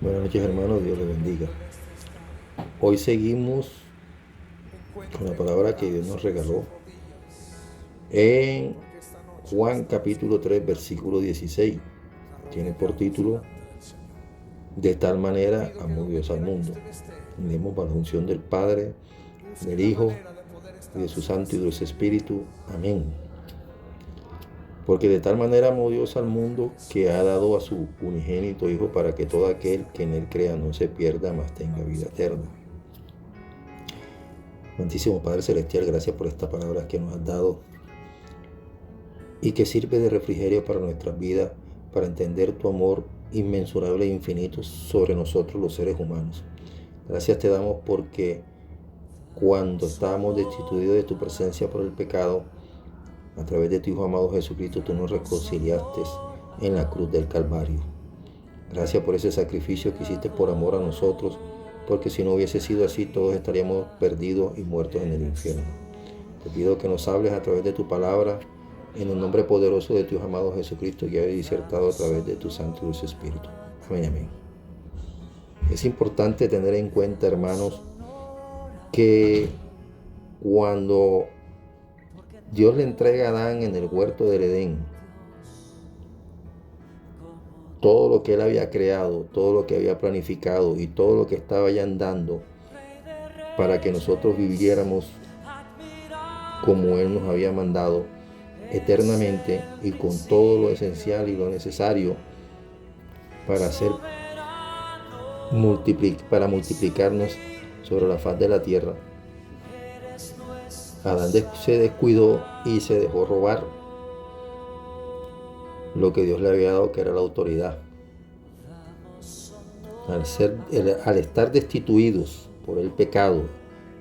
Buenas noches, hermanos, Dios les bendiga. Hoy seguimos con la palabra que Dios nos regaló en Juan capítulo 3, versículo 16. Tiene por título: De tal manera amó Dios al mundo. Leemos bajo la unción del Padre, del Hijo y de su Santo y Dulce Espíritu. Amén. Porque de tal manera amó Dios al mundo que ha dado a su unigénito Hijo para que todo aquel que en él crea no se pierda, mas tenga vida eterna. Amantísimo Padre Celestial, gracias por estas palabras que nos has dado y que sirve de refrigerio para nuestras vidas, para entender tu amor inmensurable e infinito sobre nosotros los seres humanos. Gracias te damos porque cuando estábamos destituidos de tu presencia por el pecado, a través de tu Hijo amado Jesucristo, tú nos reconciliaste en la cruz del Calvario. Gracias por ese sacrificio que hiciste por amor a nosotros, porque si no hubiese sido así, todos estaríamos perdidos y muertos en el infierno. Te pido que nos hables a través de tu palabra, en el nombre poderoso de tu Hijo amado Jesucristo, que ha disertado a través de tu Santo y Dulce Espíritu. Amén, amén. Es importante tener en cuenta, hermanos, que cuando Dios le entrega a Adán en el huerto del Edén todo lo que él había creado, todo lo que había planificado y todo lo que estaba ya andando para que nosotros viviéramos como él nos había mandado eternamente y con todo lo esencial y lo necesario para multiplicarnos sobre la faz de la tierra. Adán se descuidó y se dejó robar lo que Dios le había dado, que era la autoridad. Al estar destituidos por el pecado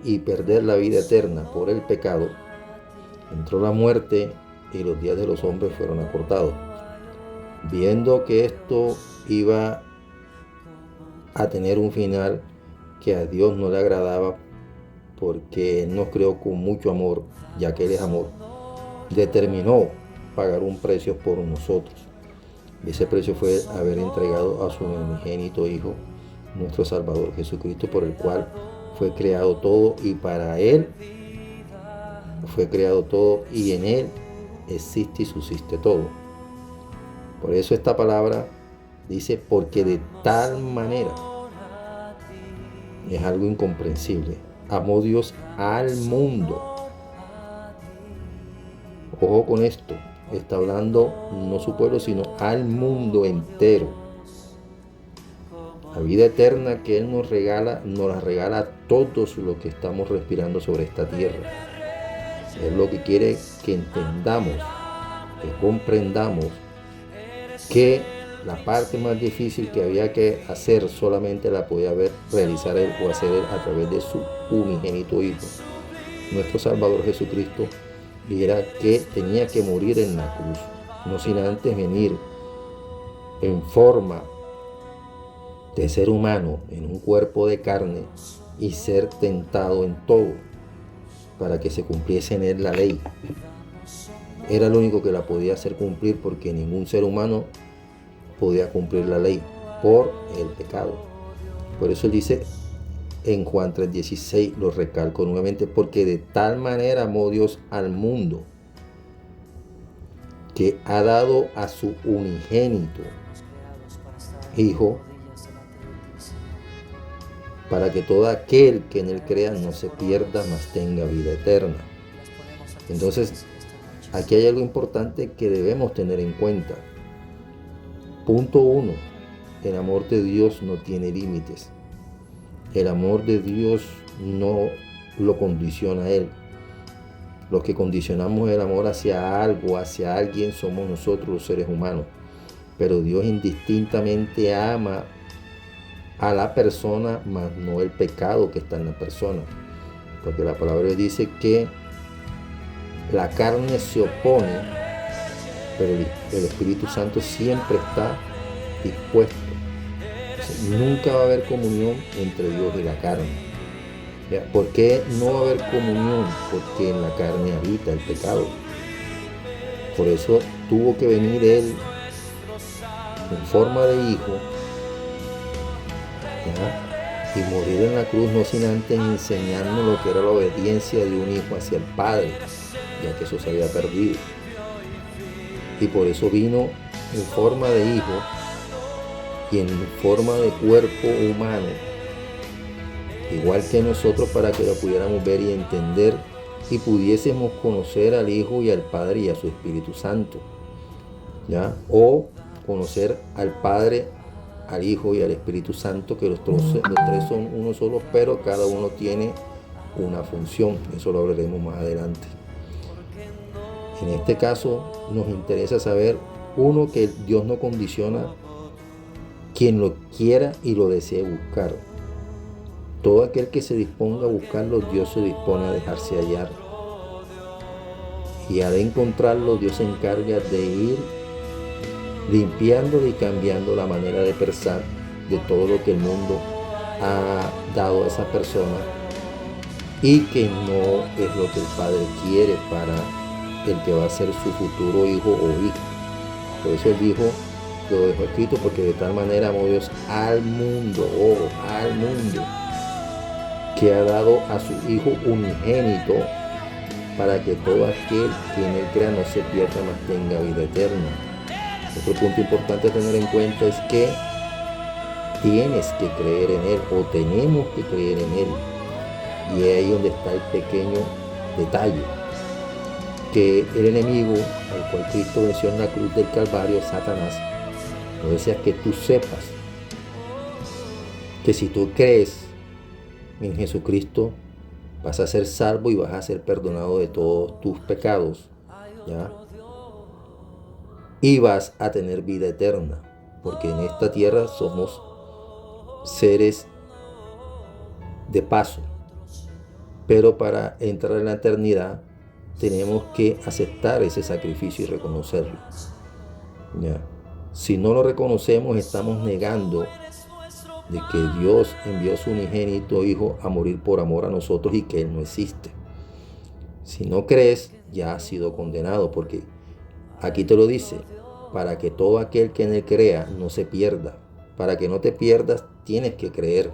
y perder la vida eterna por el pecado, entró la muerte y los días de los hombres fueron acortados. Viendo que esto iba a tener un final que a Dios no le agradaba, porque Él nos creó con mucho amor, ya que Él es amor, determinó pagar un precio por nosotros. Y ese precio fue haber entregado a su unigénito Hijo, nuestro Salvador Jesucristo, por el cual fue creado todo y para Él fue creado todo y en Él existe y subsiste todo. Por eso esta palabra dice: porque de tal manera, es algo incomprensible, amó Dios al mundo. Ojo con esto, está hablando no su pueblo, sino al mundo entero. La vida eterna que Él nos la regala a todos los que estamos respirando sobre esta tierra. Es lo que quiere que entendamos, que comprendamos que la parte más difícil que había que hacer solamente la podía realizar Él o hacer Él a través de su unigénito Hijo, nuestro Salvador Jesucristo, y era que tenía que morir en la cruz, no sin antes venir en forma de ser humano, en un cuerpo de carne, y ser tentado en todo, para que se cumpliese en Él la ley. Era lo único que la podía hacer cumplir, porque ningún ser humano podía cumplir la ley por el pecado. Por eso Él dice en Juan 3:16, lo recalco nuevamente: porque de tal manera amó Dios al mundo que ha dado a su unigénito Hijo, para que todo aquel que en Él crea no se pierda, mas tenga vida eterna. Entonces, aquí hay algo importante que debemos tener en cuenta. Punto 1. El amor de Dios no tiene límites. El amor de Dios no lo condiciona a Él. Los que condicionamos el amor hacia algo, hacia alguien, somos nosotros los seres humanos. Pero Dios indistintamente ama a la persona, mas no el pecado que está en la persona. Porque la palabra dice que la carne se opone, pero el Espíritu Santo siempre está dispuesto. Nunca va a haber comunión entre Dios y la carne. ¿Por qué no va a haber comunión? Porque en la carne habita el pecado. Por eso tuvo que venir Él en forma de Hijo ¿ya? Y morir en la cruz no sin antes enseñarnos lo que era la obediencia de un hijo hacia el Padre, ya que eso se había perdido. Y por eso vino en forma de hijo y en forma de cuerpo humano, igual que nosotros, para que lo pudiéramos ver y entender y pudiésemos conocer al Hijo y al Padre y a su Espíritu Santo, ¿ya? O conocer al Padre, al Hijo y al Espíritu Santo, que los tres son uno solo, pero cada uno tiene una función. Eso lo hablaremos más adelante. En este caso nos interesa saber, uno, que Dios no condiciona quien lo quiera y lo desee buscar. Todo aquel que se disponga a buscarlo, Dios se dispone a dejarse hallar. Y al encontrarlo, Dios se encarga de ir limpiando y cambiando la manera de pensar de todo lo que el mundo ha dado a esa persona y que no es lo que el Padre quiere para el que va a ser su futuro hijo o hija. Por eso Él dijo, lo dejó escrito, porque de tal manera amó Dios al mundo, al mundo, que ha dado a su Hijo unigénito, para que todo aquel que en Él crea no se pierda, mas tenga vida eterna. Otro punto importante a tener en cuenta es que tienes que creer en Él, o tenemos que creer en Él. Y es ahí donde está el pequeño detalle, que el enemigo al cual Cristo venció en la cruz del Calvario, Satanás, no desea que tú sepas que si tú crees en Jesucristo, vas a ser salvo y vas a ser perdonado de todos tus pecados, ¿ya? Y vas a tener vida eterna, porque en esta tierra somos seres de paso, pero para entrar en la eternidad tenemos que aceptar ese sacrificio y reconocerlo, ¿ya? Si no lo reconocemos, estamos negando de que Dios envió a su unigénito Hijo a morir por amor a nosotros y que Él no existe. Si no crees, ya has sido condenado, porque aquí te lo dice, para que todo aquel que en Él crea no se pierda. Para que no te pierdas, tienes que creer.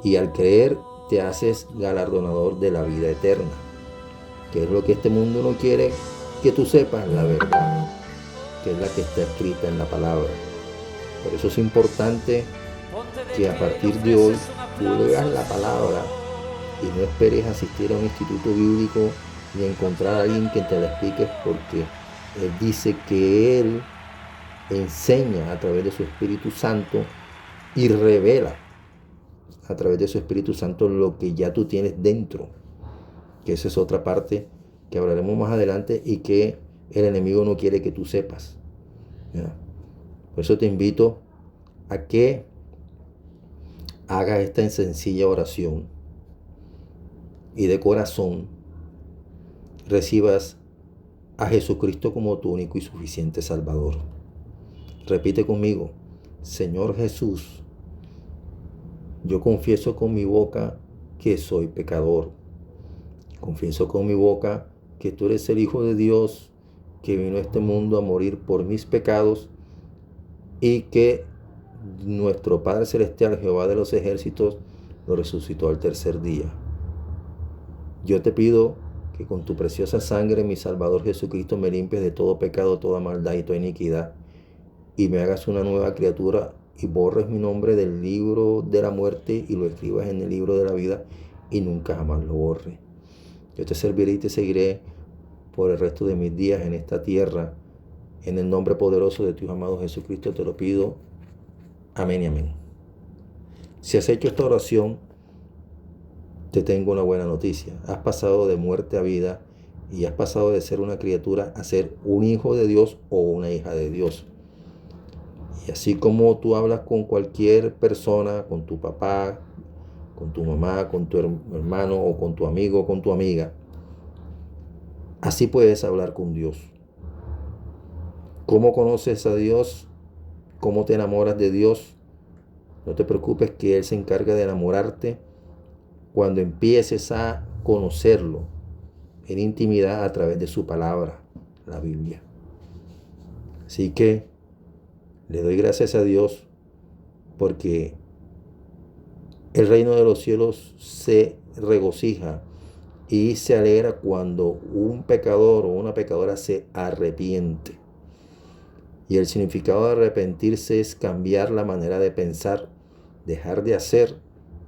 Y al creer, te haces galardonador de la vida eterna, que es lo que este mundo no quiere que tú sepas, la verdad, que es la que está escrita en la palabra. Por eso es importante que a partir de hoy tú leas la palabra y no esperes asistir a un instituto bíblico ni encontrar a alguien que te la explique, porque Él dice que Él enseña a través de su Espíritu Santo y revela a través de su Espíritu Santo lo que ya tú tienes dentro, que esa es otra parte que hablaremos más adelante y que el enemigo no quiere que tú sepas, ¿ya? Por eso te invito a que hagas esta sencilla oración y de corazón recibas a Jesucristo como tu único y suficiente Salvador. Repite conmigo: Señor Jesús, yo confieso con mi boca que soy pecador. Confieso con mi boca que tú eres el Hijo de Dios, que vino a este mundo a morir por mis pecados, y que nuestro Padre Celestial, Jehová de los ejércitos, lo resucitó al tercer día. Yo te pido que con tu preciosa sangre, mi Salvador Jesucristo, me limpies de todo pecado, toda maldad y toda iniquidad, y me hagas una nueva criatura, y borres mi nombre del libro de la muerte y lo escribas en el libro de la vida, y nunca jamás lo borre. Yo te serviré y te seguiré por el resto de mis días en esta tierra. En el nombre poderoso de tu amado Jesucristo te lo pido. Amén y amén. Si has hecho esta oración, te tengo una buena noticia. Has pasado de muerte a vida y has pasado de ser una criatura a ser un hijo de Dios o una hija de Dios. Y así como tú hablas con cualquier persona, con tu papá, con tu mamá, con tu hermano o con tu amigo o con tu amiga, así puedes hablar con Dios. ¿Cómo conoces a Dios? ¿Cómo te enamoras de Dios? No te preocupes, que Él se encarga de enamorarte cuando empieces a conocerlo en intimidad a través de su palabra, la Biblia. Así que le doy gracias a Dios porque El reino de los cielos se regocija y se alegra cuando un pecador o una pecadora se arrepiente. Y el significado de arrepentirse es cambiar la manera de pensar, dejar de hacer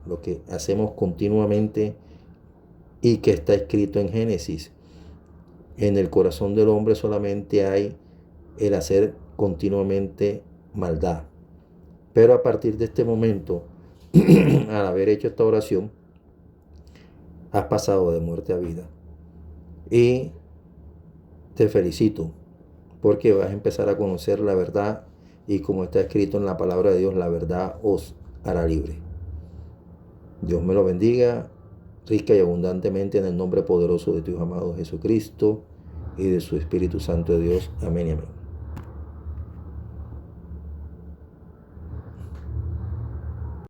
lo que hacemos continuamente y que está escrito en Génesis. En el corazón del hombre solamente hay el hacer continuamente maldad. Pero a partir de este momento, al haber hecho esta oración, has pasado de muerte a vida. Y te felicito porque vas a empezar a conocer la verdad y como está escrito en la palabra de Dios, la verdad os hará libre. Dios me lo bendiga rica y abundantemente en el nombre poderoso de tu Hijo amado Jesucristo y de su Espíritu Santo de Dios. Amén y amén.